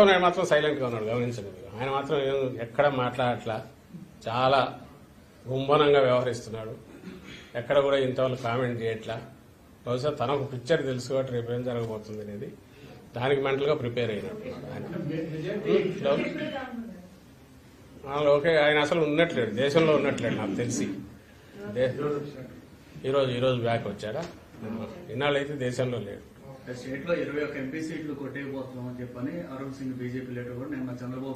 ఆయన మాత్రం సైలెంట్ గా ఉన్నాడు. గమనించండి మీరు. ఆయన మాత్రం ఎక్కడ మాట్లాడట్లా, చాలా గుంభనంగా వ్యవహరిస్తున్నాడు. ఎక్కడ కూడా ఇంతవరకు కామెంట్ చేయట్లా. బహుశా తనకు పిక్చర్ తెలుసు కాబట్టి రేపు ఏం జరగబోతుంది అనేది దానికి మెంటల్ గా ప్రిపేర్ అయినట్టున్నాడు ఆయన. ఓకే, ఆయన అసలు ఉన్నట్లేడు, దేశంలో ఉన్నట్లేడు నాకు తెలిసి. ఈరోజు బ్యాక్ వచ్చాడా, ఇన్నాళ్ళు అయితే దేశంలో లేడు. స్టేట్ లో 21 ఎంపీ సీట్లు కొట్టేయబోతున్నాం అని చెప్పని అరుణ్ సింగ్ బీజేపీ లీడర్ కూడా నిన్న చంద్రబాబు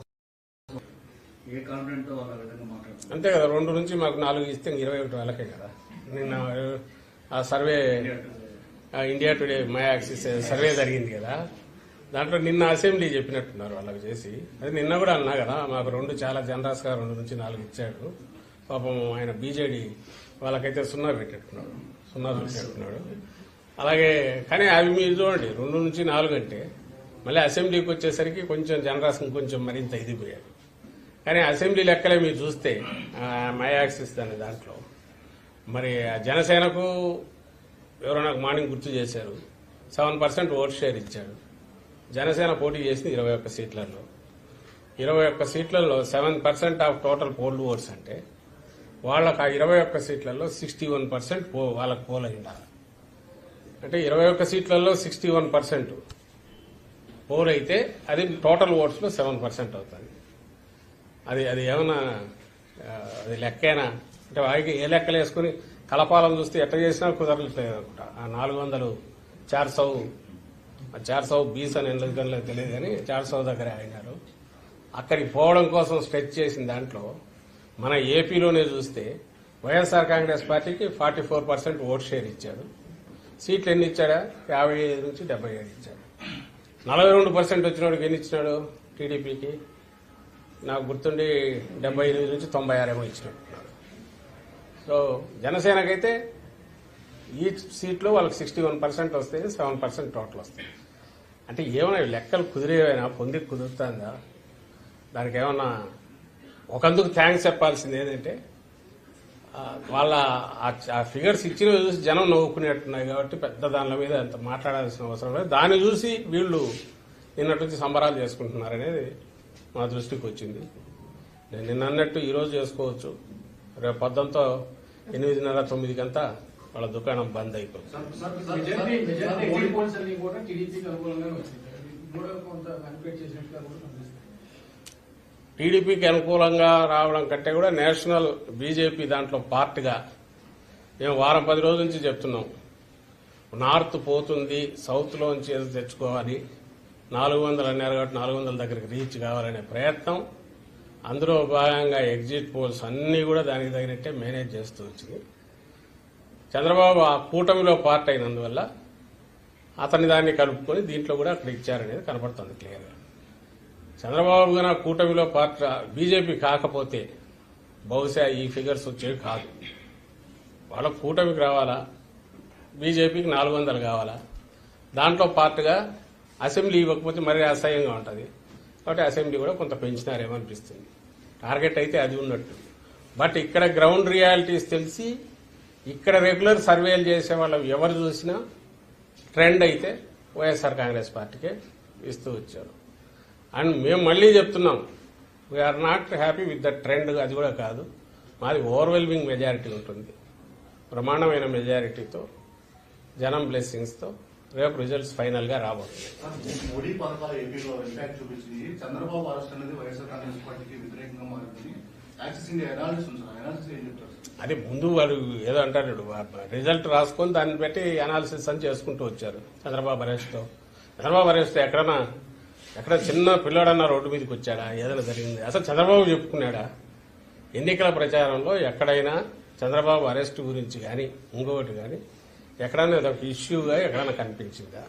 ఏ కాన్ఫిడెంట్ తో వాళ్ళ విధంగా మాట్లాడుతున్నారు. అంతే కదా, 2 నుంచి మాకు 4 ఇస్తే 21 వాళ్ళకే కదా. నిన్న ఆ survey India today my axis survey జరిగింది కదా, దాంట్లో నిన్న అసెంబ్లీ చెప్పినట్టున్నారు వాళ్ళకి చేసి. అది నిన్న కూడా అన్నా కదా, మాకు 2 చాలా జనరస్ గా 2 నుంచి 4 ఇచ్చాడు. పాపం ఆయన బీజేడీ వాళ్ళకైతే 0 పెట్టేట్టున్నాడు. అలాగే కానీ అవి మీరు చూడండి, 2 నుంచి 4 అంటే మళ్ళీ అసెంబ్లీకి వచ్చేసరికి కొంచెం జనరస్ కొంచెం మరింత ఇదిపోయాడు. కానీ అసెంబ్లీ లెక్కలే మీరు చూస్తే మై యాక్సిస్ అనే దాంట్లో మరి జనసేనకు ఎవరో నాకు మార్నింగ్ గుర్తు చేశారు, 7% ఓట్ షేర్ ఇచ్చాడు. జనసేన పోటీ చేసింది 21 సీట్లలో. 21 సీట్లలో 7% ఆఫ్ టోటల్ పోల్డ్ ఓట్స్ అంటే వాళ్ళకు ఆ 21 సీట్లలో 61% వాళ్ళకు పోల్ అయిండాలి. అంటే 21 సీట్లలో 61% పోల్ అయితే అది టోటల్ ఓట్స్ లో 7% అవుతుంది. అది ఏమన్నా అది లెక్కేనా అంటే వారికి ఏ లెక్కలు వేసుకుని కలపాలను చూస్తే ఎట్లా చేసినా కుదరట్లేదు అనుకుంటా. ఆ 400 400 20 అని ఎందుకు తెలియదు కానీ 400 దగ్గర అయినారు. అక్కడికి పోవడం కోసం స్ట్రెచ్ చేసిన దాంట్లో మన ఏపీలోనే చూస్తే వైఎస్ఆర్ కాంగ్రెస్ పార్టీకి 44% ఓట్ షేర్ ఇచ్చాడు. సీట్లు ఎన్ని ఇచ్చాడా, 55 నుంచి 77 ఇచ్చాడు. 42% వచ్చినోడికి ఎన్ని ఇచ్చినాడు టీడీపీకి, నాకు గుర్తుండి 78 నుంచి 96 ఏమో ఇచ్చినట్టున్నాడు. సో జనసేనకైతే ఈ సీట్లో వాళ్ళకి 61% వస్తాయి, 7% టోటల్ వస్తాయి. అంటే ఏమైనా లెక్కలు కుదిరేవైనా పొందికి కుదురుతుందా? దానికి ఏమన్నా ఒకందుకు థ్యాంక్స్ చెప్పాల్సింది ఏంటంటే వాళ్ళ ఆ ఫిగర్స్ ఇచ్చిన చూసి జనం నవ్వుకునేట్టున్నాయి కాబట్టి పెద్ద దానిల మీద అంత మాట్లాడాల్సిన అవసరం లేదు. దాన్ని చూసి వీళ్ళు నిన్నటి నుంచి సంబరాలు చేసుకుంటున్నారనేది మా దృష్టికి వచ్చింది. నేను నిన్న అన్నట్టు ఈరోజు చేసుకోవచ్చు, రేపు పొద్దుంతో 8:30 9 వాళ్ళ దుకాణం బంద్ అయిపోతుంది. టీడీపీకి అనుకూలంగా రావడం కంటే కూడా నేషనల్ బీజేపీ దాంట్లో పార్ట్గా మేము వారం 10 రోజుల నుంచి చెప్తున్నాం. నార్త్ పోతుంది, సౌత్ లోంచి ఏదో తెచ్చుకోవాలి, 400 అన్నారు కాబట్టి 400 దగ్గరికి రీచ్ కావాలనే ప్రయత్నం. అందులో భాగంగా ఎగ్జిట్ పోల్స్ అన్ని కూడా దానికి తగినట్టే మేనేజ్ చేస్తూ వచ్చింది. చంద్రబాబు ఆ కూటమిలో పార్ట్ అయినందువల్ల అతని దాన్ని కలుపుకొని దీంట్లో కూడా అక్కడ ఇచ్చారనేది కనపడుతుంది క్లియర్గా. చంద్రబాబు గారు కూటమిలో పార్ట్ బీజేపీ కాకపోతే బహుశా ఈ ఫిగర్స్ వచ్చేవి కాదు. వాళ్ళ కూటమికి రావాలా, బీజేపీకి 400 కావాలా, దాంట్లో పార్ట్గా అసెంబ్లీ ఇవ్వకపోతే మరీ అసహ్యంగా ఉంటుంది కాబట్టి అసెంబ్లీ కూడా కొంత పెంచినారేమో అనిపిస్తుంది. టార్గెట్ అయితే అది ఉన్నట్టు. బట్ ఇక్కడ గ్రౌండ్ రియాలిటీస్ తెలిసి ఇక్కడ రెగ్యులర్ సర్వేలు చేసే వాళ్ళు ఎవరు చూసినా ట్రెండ్ అయితే వైఎస్ఆర్ కాంగ్రెస్ పార్టీకే ఇస్తూ వచ్చారు. అండ్ మేము మళ్లీ చెప్తున్నాం, we're not happy with the trend. అది కూడా కాదు, మాది ఓవర్వెల్మింగ్ మెజారిటీ ఉంటుంది, బ్రహ్మాండమైన మెజారిటీతో, జనం బ్లెస్సింగ్స్ తో రేపు రిజల్ట్స్ ఫైనల్ గా రాబోతుంది. మోడీ పథకాలు ఏపీలో ఇంపాక్ట్ చూపించింది. చంద్రబాబు అరెస్ట్ అనేది వైఎస్ఆర్ కాంగ్రెస్ పార్టీకి వ్యతిరేకంగా మారింది. యాక్సిస్ ఇండియా అనాలిసిస్ ఉంది, అనాలిసిస్ ఏం చెప్తారు? అది ముందు వాడు ఏదో అంటారు, రిజల్ట్ రాసుకొని దాన్ని బట్టి అనాలిసిస్ అని చేసుకుంటూ వచ్చారు. చంద్రబాబు అరెస్ట్ ఎక్కడ చిన్న పిల్లాడన్నా రోడ్డు మీదకి వచ్చాడా, ఏదైనా జరిగింది? అసలు చంద్రబాబు చెప్పుకున్నాడా? ఎన్నికల ప్రచారంలో ఎక్కడైనా చంద్రబాబు అరెస్ట్ గురించి కానీ ఇంకొకటి కానీ ఎక్కడైనా ఇష్యూగా ఎక్కడైనా కనిపించిందా?